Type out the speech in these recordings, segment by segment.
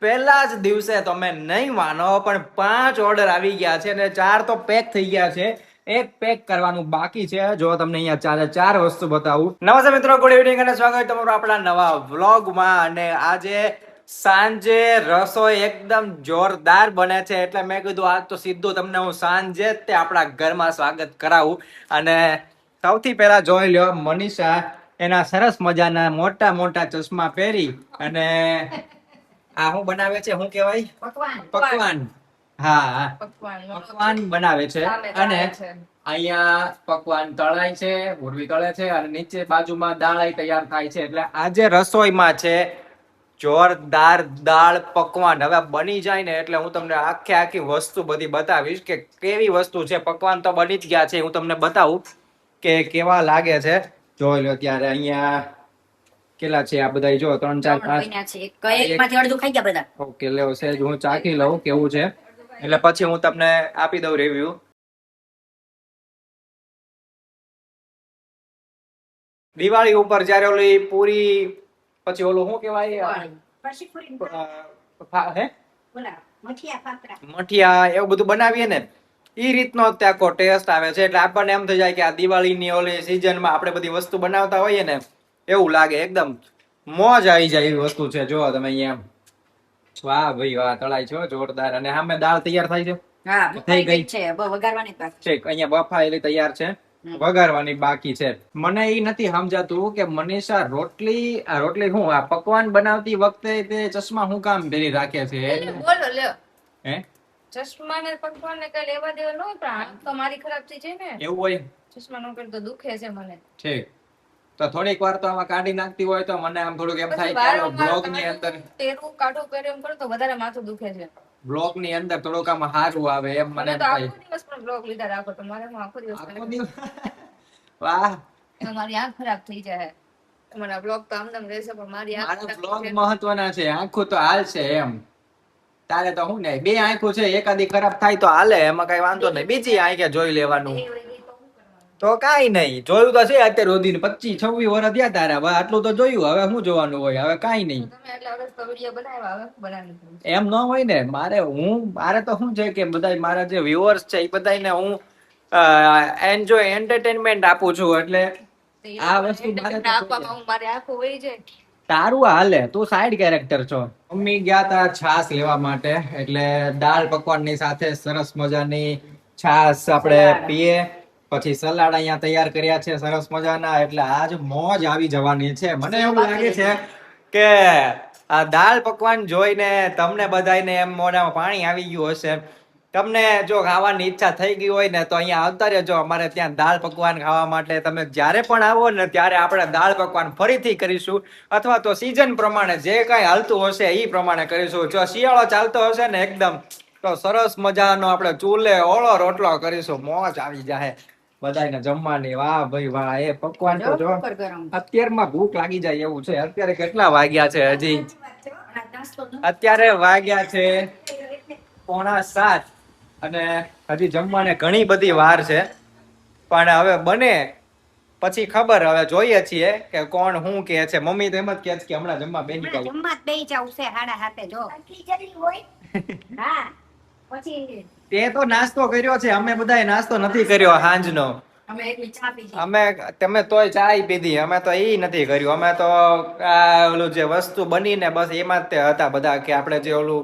પહેલા જ દિવસે તમે નહીં માનો પણ 5 ઓર્ડર આવી ગયા છે અને 4 તો પેક થઈ ગયા છે. એક પેક કરવાનું બાકી છે. જો તમને અહીંયા ચાર વસ્તુ બતાવું. નમસ્તે મિત્રો, ગુડ ઇવનિંગ અને સ્વાગત તમારું આપણા નવા વ્લોગમાં. અને આજે સાંજે રસોઈ એકદમ જોરદાર બને છે એટલે મેં કીધું આજ તો સીધું તમને હું સાંજે જ તે આપણા ઘરમાં સ્વાગત કરાવું. અને સૌથી પહેલા જોઈ લો, મનીષા એના સરસ મજાના મોટા મોટા ચશ્મા પહેરી અને આ શું બનાવે છે? શું કહેવાય? પકવાન. હા, પકવાન બનાવે છે. અને અહીંયા પકવાન તળાય છે, ઉર્વી તળે છે અને નીચે બાજુમાં દાળ તૈયાર થાય છે. એટલે આજે રસોઈમાં છે જોરદાર દાળ પકવાન. હવે બની જાય ને એટલે હું તમને આખી વસ્તુ બધી બતાવીશ કે કેવી વસ્તુ છે. પકવાન તો બની જ ગયા છે, હું તમને બતાવું કે કેવા લાગે છે. જોઈ લો ત્યારે અહીંયા કેટલા છે આ બધા, જો 3 4 5. ઓકે, લેવો સેજ હું ચાખી લઉં કેવું છે એટલે પછી હું તમને આપી દઉં રિવ્યુ. દિવાળી ઉપર જયારે ઓલી પૂરી પછી ઓલું શું કહેવાય, મઠિયા એવું બધું બનાવીએ ને એ રીતનો ત્યાંકો ટેસ્ટ આવે છે. એટલે આપણને એમ થઈ જાય કે આ દિવાળીની ઓલી સિઝનમાં આપણે બધી વસ્તુ બનાવતા હોઈએ ને એવું લાગે. એકદમ મોજ આવી જાય એવી વસ્તુ છે. જો તમે અહીંયા, વાહ ભાઈ વાહ, તળાઈ છે જોરદાર. અને સામે દાળ તૈયાર થાય છે. થઈ ગઈ છે, વઘારવાની બાકી છે. અહીંયા બફાયેલી તૈયાર છે, વઘારવાની બાકી છે. મને એ નથી સમજાતું કે મનીષા રોટલી શું આ પકવાન બનાવતી વખતે તે ચશ્મા શું કામ પહેરી રાખે છે? બોલો લ્યો. હે, ચશ્મા ને પકવાન ને કઈ લેવા દેવા ન હોય, પણ આંખ તો મારી ખરાબ થઈ જાય ને. એવું હોય? ચશ્મા નો તો દુખે છે મને. ઠીક, તો થોડીક વાર તો આમાં કાઢી નાખતી હોય તો મને આમ થોડુંક એમ થાય કે બ્લોગ ની અંદર તેરું કાઢો પહેરે એમ કરો તો વધારે માથું દુખે છે. બ્લોગ ની અંદર થોડુંક આમ સારું આવે એમ મને થાય. આખો દિવસ પણ બ્લોગ લીધા રાખો તો મારે આખો દિવસ વાહ, તમારી આંખ ખરાબ થઈ જાય. તમારા બ્લોગ તો આમદમ રહેશે પણ મારી આંખ બ્લોગ મહત્વના છે. આંખો તો હાલ છે એમ. તારે તો હું ને બે આંખો છે, એકાદી ખરાબ થાય તો હાલે, એમાં કઈ વાંધો નહીં. બીજી આંખે જોઈ લેવાનું તો કાઈ નહીં. જોયું તો છે અત્યારે સુધી 25 26 વર્ષ થયા તારા, આટલું તો જોયું. હવે શું જોવાનું હોય? હવે કાઈ નહીં. એમ ન હોય ને. મારે તો શું છે કે બધા મારા જે વ્યુઅર્સ છે એ બધાને હું એન્જોય એન્ટરટેનમેન્ટ આપું છું. એટલે આ વસ્તુ તારું હાલે, તું સાઈડ કેરેક્ટર છો. મમ્મી ગયા તા છાસ લેવા માટે, એટલે દાળ પકવાન ની સાથે સરસ મજાની છાસ આપણે પીએ. પછી સલાડ અહીંયા તૈયાર કર્યા છે સરસ મજાના. એટલે આજ મોજ આવી જવાની છે. મને એવું લાગે છે કે આ દાળ પકવાન જોઈને તમને બધાને એમ મોઢામાં પાણી આવી ગયું હશે. તમને જો ખાવાની ઈચ્છા થઈ ગઈ હોય ને તો અહીંયા આવતા રહેજો અમારે ત્યાં દાળ પકવાન ખાવા માટે. તમે જ્યારે પણ આવો ને ત્યારે આપણે દાળ પકવાન ફરીથી કરીશું, અથવા તો સીઝન પ્રમાણે જે કાંઈ હાલતું હશે એ પ્રમાણે કરીશું. જો શિયાળો ચાલતો હશે ને એકદમ, તો સરસ મજાનો આપણે ચૂલે ઓળો રોટલો કરીશું. મોજ આવી જાય બધાને જમવાની. વાહ ભાઈ વાહ, એ પકવાન તો જો અત્યારમાં ભૂખ લાગી જાય એવું છે. અત્યારે કેટલા વાગ્યા છે? હજી અત્યારે વાગ્યા છે 6:45 અને હજી જમવાને ઘણી બધી વાર છે. પણ હવે બને પછી ખબર. હવે જોઈએ છીએ કે કોણ શું કહે છે. મમ્મી તો એમ જ કહે છે કે હમણાં જમવા બેસી જાવ. જમવા બેસી જાવ છે 7:30 જો. આટલી જલ્દી હોય? હા, પછી તે તો નાસ્તો કર્યો છે. અમે બધાએ નાસ્તો નથી કર્યો સાંજનો. તમે તોય ચા પીધી, અમે તો ઈ નથી કર્યું. અમે તો ઓલું જે વસ્તુ બનીને બસ એમાં જ તે હતા બધા, કે આપણે જે ઓલું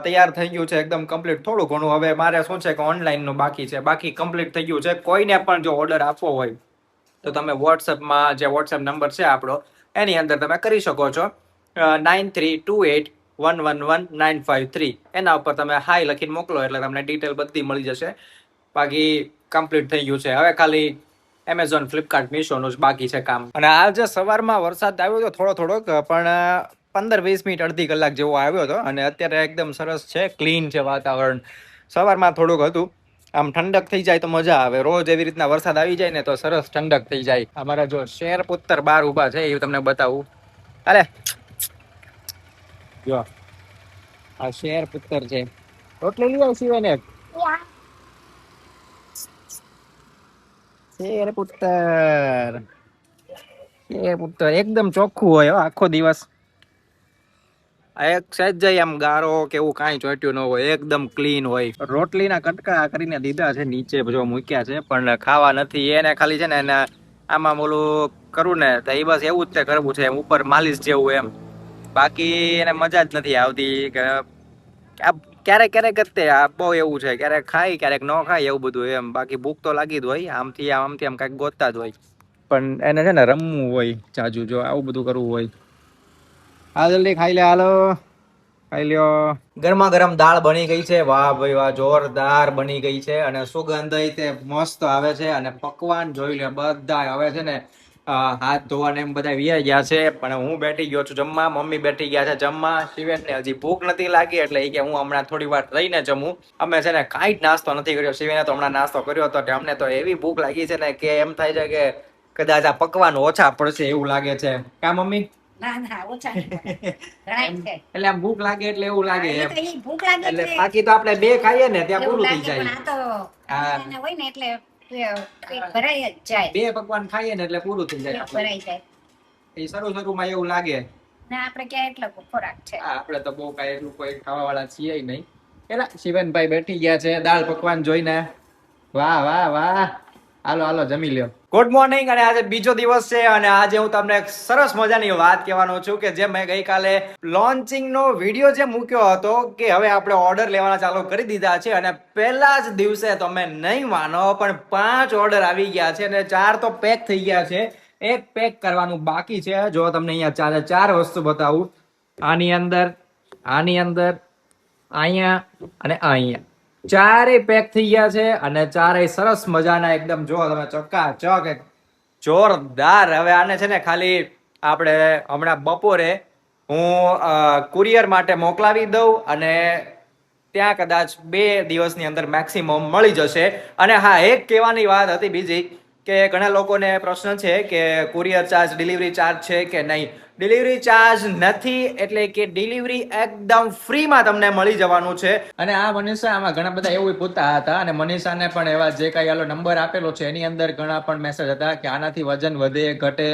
તૈયાર થઈ ગયું છે એકદમ કમ્પ્લીટ. થોડું ઘણું હવે મારે શું છે કે ઓનલાઈન નું બાકી છે, બાકી કમ્પ્લીટ થઈ ગયું છે. કોઈને પણ જો ઓર્ડર આપવો હોય તો તમે વોટ્સએપમાં, જે વોટ્સએપ નંબર છે આપણો, એની અંદર તમે કરી શકો છો. 9328111953 એના ઉપર તમે હાઈ લખીને મોકલો એટલે તમને ડિટેલ બધી મળી જશે. બાકી કમ્પ્લીટ થઈ ગયું છે. હવે ખાલી એમેઝોન, ફ્લિપકાર્ટ, મીશોનું જ બાકી છે કામ. અને આજે સવારમાં વરસાદ આવ્યો હતો થોડોક, પણ 15-20 મિનિટ, અડધી કલાક જેવો આવ્યો હતો. અને અત્યારે એકદમ સરસ છે, ક્લીન છે વાતાવરણ. સવારમાં થોડુંક હતું. આમ ઠંડક થઈ જાય તો મજા આવે. રોજ એવી રીતના વરસાદ આવી જાય ને તો સરસ ઠંડક થઈ જાય. અમારા જો શેર પુત્ર બાર ઉભા છે એ તમને બતાવું. અરે જો આ શેર પુત્ર છે. રોટલી લઈ આવ સિવાય શેર પુત્ર એકદમ ચોખ્ખું હોય આખો દિવસ. એક સહેજ આમ ગારો કે એવું કાંઈ ચોટ્યું ન હોય, એકદમ ક્લીન હોય. રોટલીના કટકા કરીને દીધા છે, નીચે જો મૂક્યા છે, પણ ખાવા નથી. એને ખાલી છે ને એને આમાં ઓલું કરું ને તો એ બસ એવું જ તે કરવું છે, એમ ઉપર માલિશ જેવું એમ. બાકી એને મજા જ નથી આવતી કે આ ક્યારેક ક્યારેક જ તે આ બહુ એવું છે, ક્યારેક ખાય ક્યારેક ન ખાય એવું બધું એમ. બાકી ભૂખ તો લાગી જ હોય, આમથી આમ કાંઈક ગોતતા જ હોય. પણ એને છે ને રમવું હોય જાજુ, જો આવું બધું કરવું હોય. હા જલ્દી ખાઈ લે, હાલો ખાઈ લ્યો. ગરમા ગરમ દાળ બની ગઈ છે, વાહ ભાઈ વાહ, જોરદાર બની ગઈ છે. અને સુગંધ તે મસ્ત આવે છે. અને પકવાન જોઈ લે બધા હવે છે ને હાથ ધોવાને એમ બધા વિયા ગયા છે. પણ હું બેઠી ગયો છું જમવા, મમ્મી બેઠી ગયા છે જમવા. શિવેનને હજી ભૂખ નથી લાગી એટલે એ કે હું હમણાં થોડી વાર રહીને જમું. અમે છે ને કાંઈ જ નાસ્તો નથી કર્યો. શિવેને તો હમણાં નાસ્તો કર્યો હતો. અમને તો એવી ભૂખ લાગી છે ને કે એમ થાય છે કે કદાચ આ પકવાન ઓછા પડશે એવું લાગે છે. કા મમ્મી? એટલે આમ ભૂખ લાગે એટલે એવું લાગે એટલે બાકી તો આપણે બે ખાઈએ ને ત્યાં પૂરું થઈ જાય. બે પકવાન ખાઈએ ને એટલે પૂરું થઈ જાય. એ શરૂમાં એવું લાગે. આપણે ક્યાં એટલો ખોરાક છે. આપણે તો બહુ કાંઈ એટલું કોઈ ખાવા વાળા છીએ નહીં. એલા શિવનભાઈ બેઠી ગયા છે દાળ પકવાન જોઈને. વાહ વાહ વાહ, હાલો હાલો જમી લ્યો. Good morning. અને આજે બીજો દિવસ છે અને આજે હું તમને એક સરસ મજાની વાત કહેવાનો છું કે જે મેં ગઈકાલે લોન્ચિંગ નો વિડીયો જે મૂક્યો હતો કે હવે આપણે ઓર્ડર લેવાના ચાલુ કરી દીધા છે. અને પહેલા જ દિવસે તમે નહીં માનો પણ 5 ઓર્ડર આવી ગયા છે અને 4 તો પેક થઈ ગયા છે. એક પેક કરવાનું બાકી છે. જો તમને અહીંયા ચાર વસ્તુ બતાવું, આની અંદર, આની અંદર, અહીંયા અને અહીંયા ચારેય પેક થઈ ગયા છે. અને ચારેય સરસ મજાના એકદમ જો તમે ચકાચક જોરદાર. હવે આને છે ને ખાલી આપણે હમણાં બપોરે હું કુરિયર માટે મોકલાવી દઉં અને ત્યાં કદાચ 2 દિવસની અંદર મેક્સિમમ મળી જશે. અને હા, એક કહેવાની વાત હતી બીજી કે ઘણા લોકોને પ્રશ્ન છે કે કુરિયર ચાર્જ, ડિલિવરી ચાર્જ છે કે નહીં. ડિલિવરી ચાર્જ નથી, એટલે કે ડિલિવરી એકદમ ફ્રીમાં તમને મળી જવાનું છે. અને આ મનીષા આમાં ઘણા બધા એવું પૂછતા હતા અને મનીષાને પણ એવા જે કઈ આલો નંબર આપેલો છે એની અંદર ઘણા પણ મેસેજ હતા કે આનાથી વજન વધે ઘટે.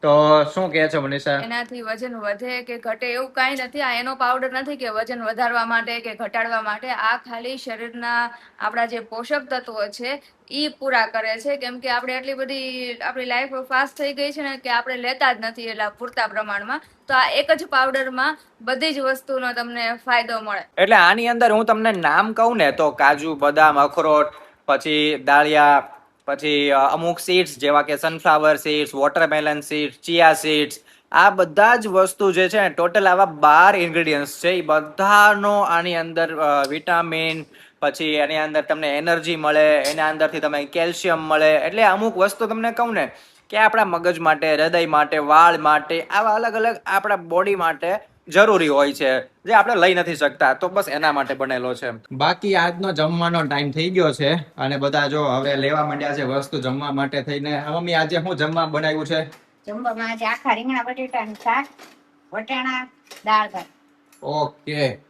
તો શું કહે છે મનીષા? એનાથી વજન વધે કે ઘટે એવું કાંઈ નથી. આ એનો પાવડર નથી કે વજન વધારવા માટે કે ઘટાડવા માટે. આ ખાલી શરીરના આપણા જે પોષક તત્વો છે ઈ પૂરા કરે છે. કેમ કે આપણે એટલી બધી આપણી લાઈફ ફાસ્ટ થઈ ગઈ છે ને કે આપણે લેતા જ નથી એટલા પૂરતા પ્રમાણમાં. તો આ એક જ પાવડરમાં બધી જ વસ્તુનો તમને ફાયદો મળે. એટલે આની અંદર હું તમને નામ કહું ને તો કાજુ, બદામ, અખરોટ, પછી દાળિયા, પછી અમુક સીડ્સ જેવા કે સનફ્લાવર સીડ્સ, વોટરમેલન સીડ્સ, ચિયા સીડ્સ, આ બધા જ વસ્તુ જે છે ને ટોટલ આવા 12 ઇન્ગ્રેડિયન્ટ્સ છે. એ બધાનો આની અંદર વિટામિન, પછી એની અંદર તમને એનર્જી મળે, એના અંદરથી તમે કેલ્શિયમ મળે. એટલે અમુક વસ્તુ તમને કહું ને કે આપણા મગજ માટે, હૃદય માટે, વાળ માટે, આવા અલગ અલગ આપણા બોડી માટે જરૂરી હોય છે જે આપણે લઈ નથી શકતા. તો બસ એના માટે બનેલો છે. બાકી આજનો જમવાનો ટાઈમ થઈ ગયો છે અને બધા જો હવે લેવા માંડ્યા છે વસ્તુ જમવા માટે થઈને. મમ્મી આજે શું જમવા બનાવ્યું છે? જમવામાં આજે આખા રીંગણા બટેટાનું શાક, વટાણા, દાળ ભાત. ઓકે.